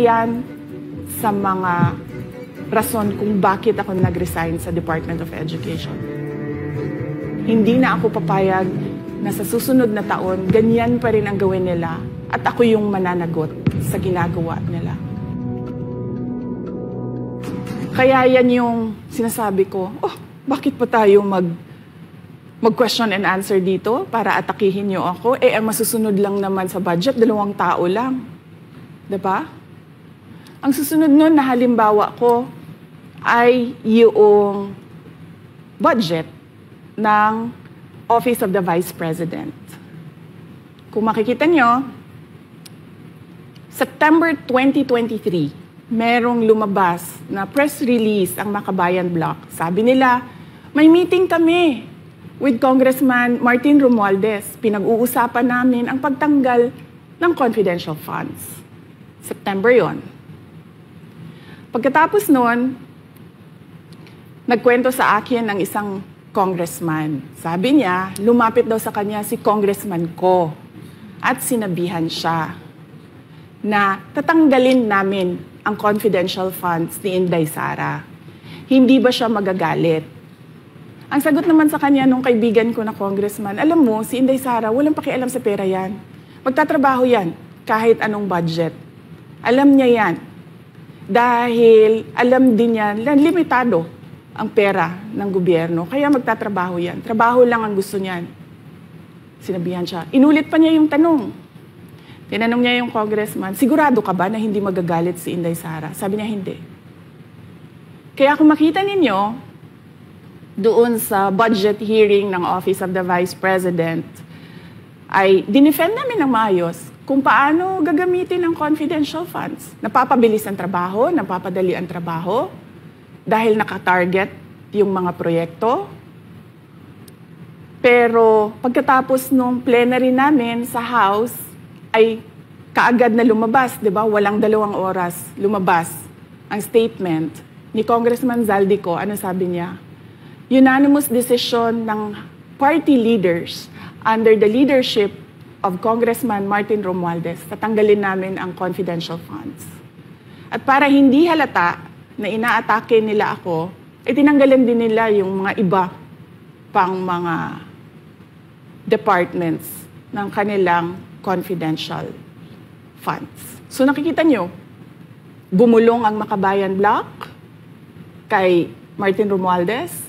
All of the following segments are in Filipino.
yan sa mga rason kung bakit ako nag-resign sa Department of Education. Hindi na ako papayag na sa susunod na taon, ganyan pa rin ang gawin nila at ako yung mananagot sa ginagawa nila. Kaya yan yung sinasabi ko, bakit pa tayo mag-question and answer dito para atakihin niyo ako? Ang masusunod lang naman sa budget, 2 tao lang. Diba? Ang susunod nun na halimbawa ko ay yung budget ng Office of the Vice President. Kung makikita nyo, September 2023, merong lumabas na press release ang Makabayan Bloc. Sabi nila, may meeting kami with Congressman Martin Romualdez. Pinag-uusapan namin ang pagtanggal ng confidential funds. September yon. Pagkatapos nun, nagkwento sa akin ng isang congressman. Sabi niya, lumapit daw sa kanya si congressman ko at sinabihan siya na tatanggalin namin ang confidential funds ni Inday Sara. Hindi ba siya magagalit? Ang sagot naman sa kanya nung kaibigan ko na congressman, alam mo, si Inday Sara, walang pakialam sa pera yan. Magtatrabaho yan kahit anong budget. Alam niya yan. Dahil alam din niya, limitado ang pera ng gobyerno. Kaya magtatrabaho yan. Trabaho lang ang gusto niyan. Sinabihan siya. Inulit pa niya yung tanong. Tinanong niya yung congressman, sigurado ka ba na hindi magagalit si Inday Sara? Sabi niya, hindi. Kaya kung makita ninyo, doon sa budget hearing ng Office of the Vice President, ay dinefend namin ng maayos kung paano gagamitin ang confidential funds. Napapabilis ang trabaho, napapadali ang trabaho, dahil nakatarget yung mga proyekto. Pero pagkatapos nung plenary namin sa House, ay kaagad na lumabas, di ba? Walang 2 oras lumabas ang statement ni Congressman Zaldico. Ano sabi niya? Unanimous decision ng party leaders under the leadership of Congressman Martin Romualdez, tatanggalin namin ang confidential funds. At para hindi halata na inaatake nila ako, tinanggalan din nila yung mga iba pang mga departments ng kanilang confidential funds. So nakikita nyo, bumulong ang Makabayan Bloc kay Martin Romualdez.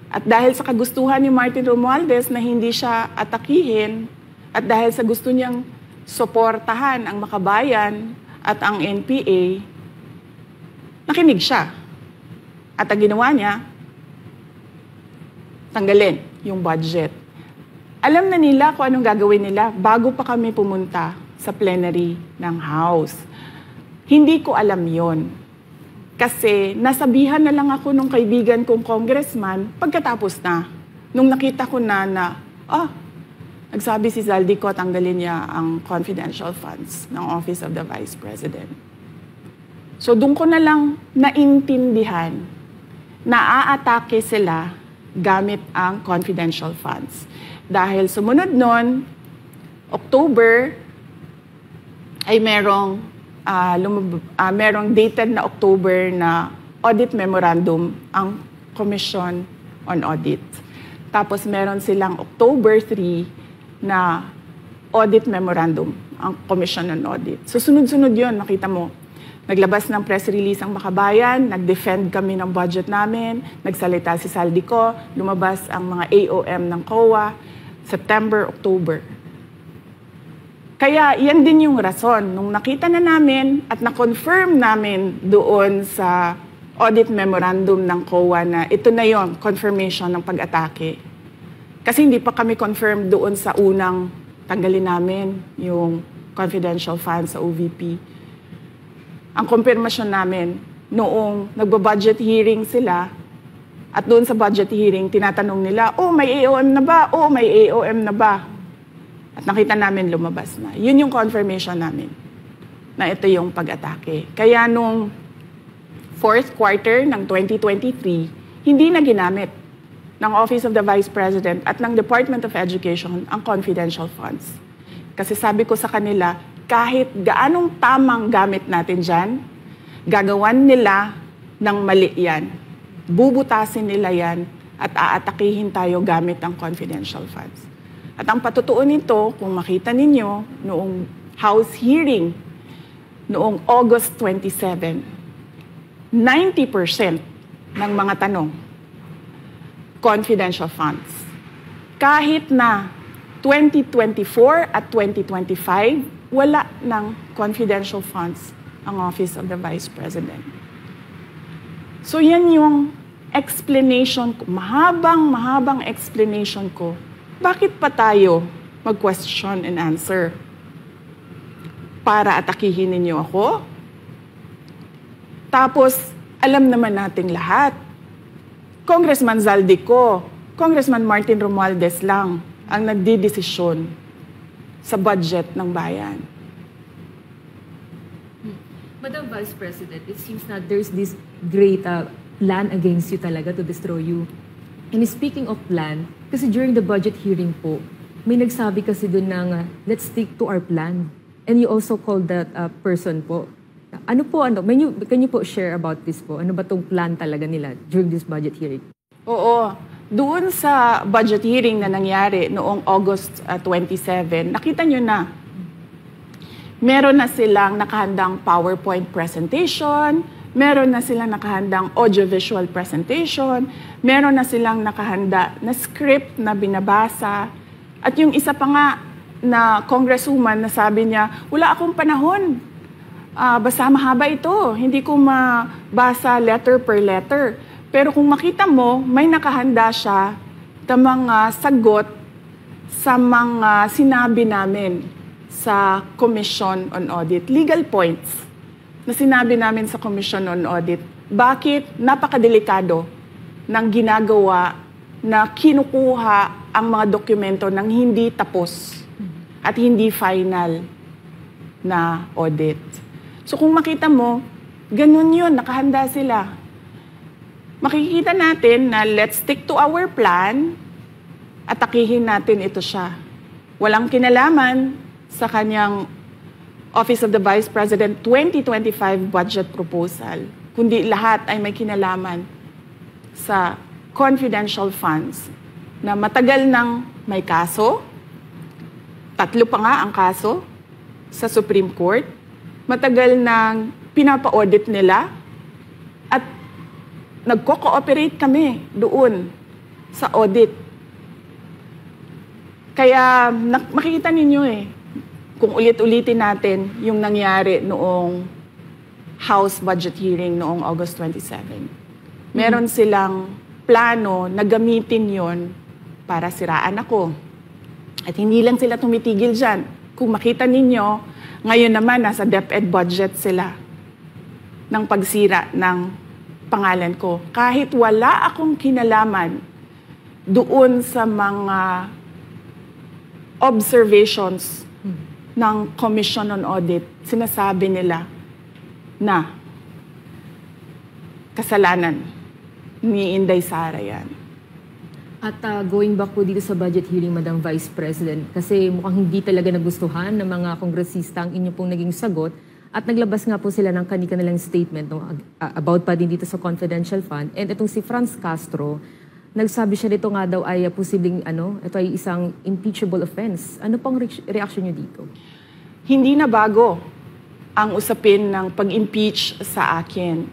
At dahil sa kagustuhan ni Martin Romualdez na hindi siya atakihin, at dahil sa gusto niyang suportahan ang Makabayan at ang NPA, nakinig siya. At ang ginawa niya, tanggalin yung budget. Alam na nila kung anong gagawin nila bago pa kami pumunta sa plenary ng House. Hindi ko alam yon. Kasi nasabihan na lang ako nung kaibigan kong congressman pagkatapos na. Nung nakita ko na nagsabi si Zaldico, tanggalin niya ang confidential funds ng Office of the Vice President. So doon ko na lang naintindihan na aatake sila gamit ang confidential funds. Dahil sumunod nun, October, ay merong dated na October na audit memorandum ang Commission on Audit. Tapos meron silang October 3 na audit memorandum ang Commission on Audit. So sunod-sunod yun, makita mo. Naglabas ng press release ang Makabayan, nag-defend kami ng budget namin, nagsalita si Zaldico, lumabas ang mga AOM ng COA, September, October. Kaya yan din yung rason. Nung nakita na namin at na-confirm namin doon sa audit memorandum ng COA na ito na yon, confirmation ng pag-atake. Kasi hindi pa kami confirmed doon sa unang tanggalin namin yung confidential funds sa OVP. Ang confirmation namin, noong nagba-budget hearing sila, at doon sa budget hearing, tinatanong nila, may AOM na ba? May AOM na ba? At nakita namin lumabas na. Yun yung confirmation namin na ito yung pag-atake. Kaya nung fourth quarter ng 2023, hindi na ginamit ng Office of the Vice President at ng Department of Education ang confidential funds. Kasi sabi ko sa kanila, kahit gaanong tamang gamit natin dyan, gagawan nila ng mali yan. Bubutasin nila yan at aatakihin tayo gamit ang confidential funds. At ang patutuon nito, kung makita ninyo, noong House hearing, noong August 27, 90% ng mga tanong, confidential funds. Kahit na 2024 at 2025, wala ng confidential funds ang Office of the Vice President. So yan yung explanation ko, mahabang explanation ko. Bakit pa tayo mag-question and answer? Para atakihin ninyo ako? Tapos, alam naman nating lahat. Congressman Zaldico, Congressman Martin Romualdez lang ang nagdidesisyon sa budget ng bayan. Madam Vice President, it seems na there's this great plan against you talaga to destroy you. And speaking of plan, kasi during the budget hearing po, may nagsabi kasi doon ng let's stick to our plan. And you also called that person po. Can you po share about this po? Ano ba tong plan talaga nila during this budget hearing? Oo. Doon sa budget hearing na nangyari noong August 27, nakita nyo na meron na silang nakahandang PowerPoint presentation, meron na silang nakahandang audiovisual presentation, meron na silang nakahanda na script na binabasa. At yung isa pa nga na congresswoman na sabi niya, wala akong panahon. Basta mahaba ito. Hindi ko mabasa letter per letter. Pero kung makita mo, may nakahanda siya na mga sagot sa mga sinabi namin sa Commission on Audit. Legal points na sinabi namin sa Commission on Audit. Bakit napakadelikado ng ginagawa na kinukuha ang mga dokumento ng hindi tapos at hindi final na audit. So kung makita mo, ganun yun, nakahanda sila. Makikita natin na let's stick to our plan at atakihin natin ito siya. Walang kinalaman sa kanyang Office of the Vice President 2025 budget proposal, kundi lahat ay may kinalaman sa confidential funds na matagal nang may kaso, 3 pa nga ang kaso sa Supreme Court, matagal nang pinapa-audit nila at nagko-cooperate kami doon sa audit. Kaya makikita ninyo kung ulit-ulitin natin yung nangyari noong House budget hearing noong August 27. Meron silang plano na gamitin yon para siraan ako. At hindi lang sila tumitigil dyan. Kung makita ninyo, ngayon naman nasa DepEd budget sila ng pagsira ng pangalan ko. Kahit wala akong kinalaman doon sa mga observations ng Commission on Audit, sinasabi nila na kasalanan ni Inday Sara yan. At going back po dito sa budget hearing, Madam Vice President, kasi mukhang hindi talaga nagustuhan ng mga kongresista ang inyo pong naging sagot at naglabas nga po sila ng kanilang statement about pa din dito sa confidential fund. And itong si Franz Castro, nagsabi siya dito nga daw ay posibleng ito ay isang impeachable offense. Ano pong reaction niyo dito? Hindi na bago ang usapin ng pag-impeach sa akin.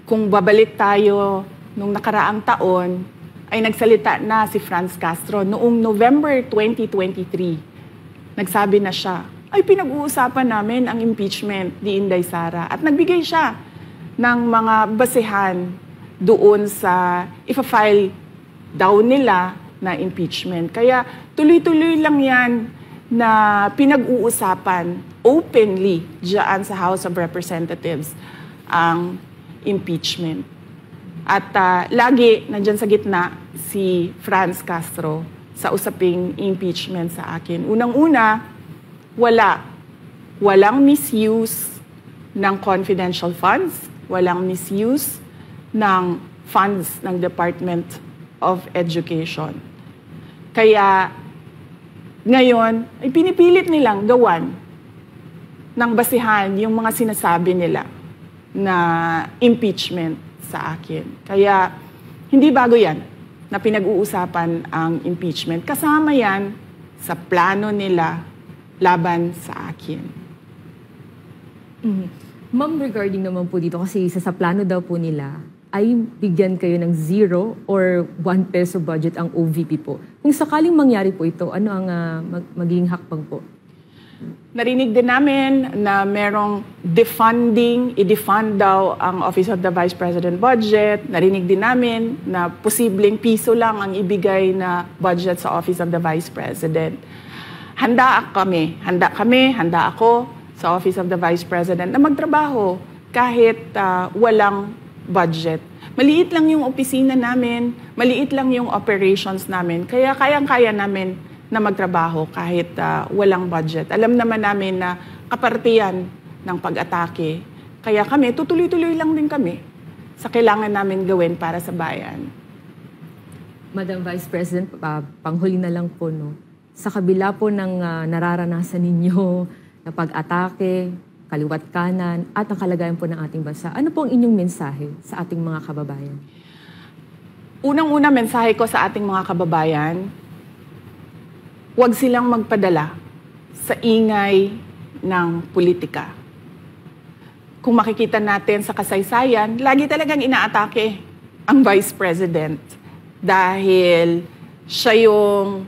Kung babalik tayo nung nakaraang taon, ay nagsalita na si Franz Castro noong November 2023. Nagsabi na siya, ay pinag-uusapan namin ang impeachment ni Inday Sara. At nagbigay siya ng mga basehan doon sa ipa-file daw nila na impeachment. Kaya tuloy-tuloy lang yan na pinag-uusapan openly diyan sa House of Representatives ang impeachment. At lagi nandyan sa gitna si Franz Castro sa usaping impeachment sa akin. Unang-una, walang misuse ng confidential funds, walang misuse ng funds ng Department of Education. Kaya ngayon, ay pinipilit nilang gawan ng basihan yung mga sinasabi nila na impeachment sa akin. Kaya hindi bago yan na pinag-uusapan ang impeachment. Kasama yan sa plano nila laban sa akin. Ma'am, regarding naman po dito, kasi sa plano daw po nila, ay bigyan kayo ng 0 or 1 peso budget ang OVP po. Kung sakaling mangyari po ito, ano ang magiging hakbang po? Narinig din namin na merong defunding, i-defund daw ang Office of the Vice President budget. Narinig din namin na posibleng piso lang ang ibigay na budget sa Office of the Vice President. Handa ako sa Office of the Vice President na magtrabaho kahit walang budget. Maliit lang yung opisina namin, maliit lang yung operations namin, kaya kayang-kaya namin na magtrabaho kahit walang budget. Alam naman namin na kapartiyan ng pag-atake. Kaya kami, tutuloy-tuloy lang din kami sa kailangan namin gawin para sa bayan. Madam Vice President, panghuli na lang po, no? Sa kabila po ng nararanasan ninyo na pag-atake, kaliwat kanan, at ang kalagayan po ng ating bansa, ano po ang inyong mensahe sa ating mga kababayan? Unang-una mensahe ko sa ating mga kababayan, huwag silang magpadala sa ingay ng politika. Kung makikita natin sa kasaysayan, lagi talagang inaatake ang Vice President dahil siya yung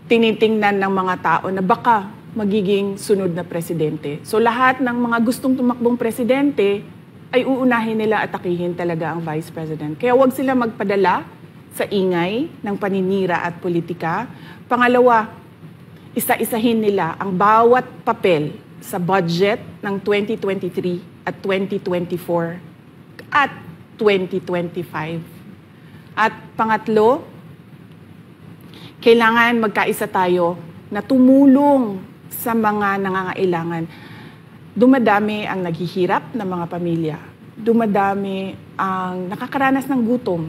tinitingnan ng mga tao na baka magiging sunod na presidente. So lahat ng mga gustong tumakbong presidente ay uunahin nila atakihin talaga ang Vice President. Kaya huwag sila magpadala sa ingay ng paninira at politika. Pangalawa, isa-isahin nila ang bawat papel sa budget ng 2023 at 2024 at 2025. At pangatlo, kailangan magkaisa tayo na tumulong sa mga nangangailangan. Dumadami ang naghihirap na mga pamilya. Dumadami ang nakakaranas ng gutom.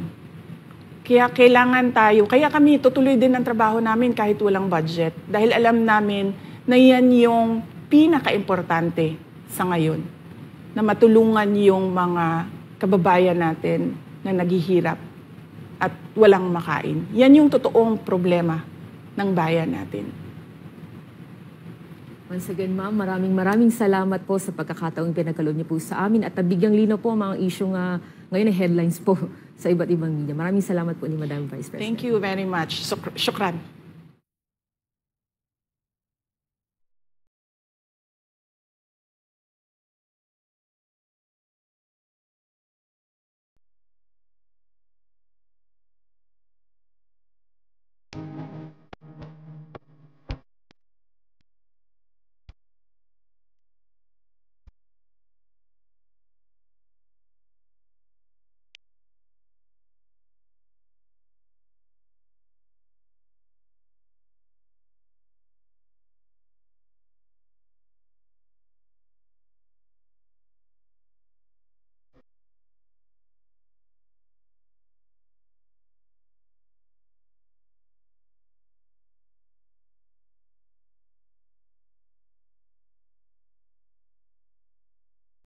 Kaya kailangan tayo, kaya kami tutuloy din ang trabaho namin kahit walang budget. Dahil alam namin na yan yung pinaka-importante sa ngayon. Na matulungan yung mga kababayan natin na naghihirap at walang makain. Yan yung totoong problema ng bayan natin. Once again, ma'am, maraming salamat po sa pagkakataong pinagkaloob niyo po sa amin at nabigyang linaw po ang mga isyong ngayon na headlines po sa iba't ibang media. Maraming salamat po ni Madam Vice President. Thank you very much. Shukran.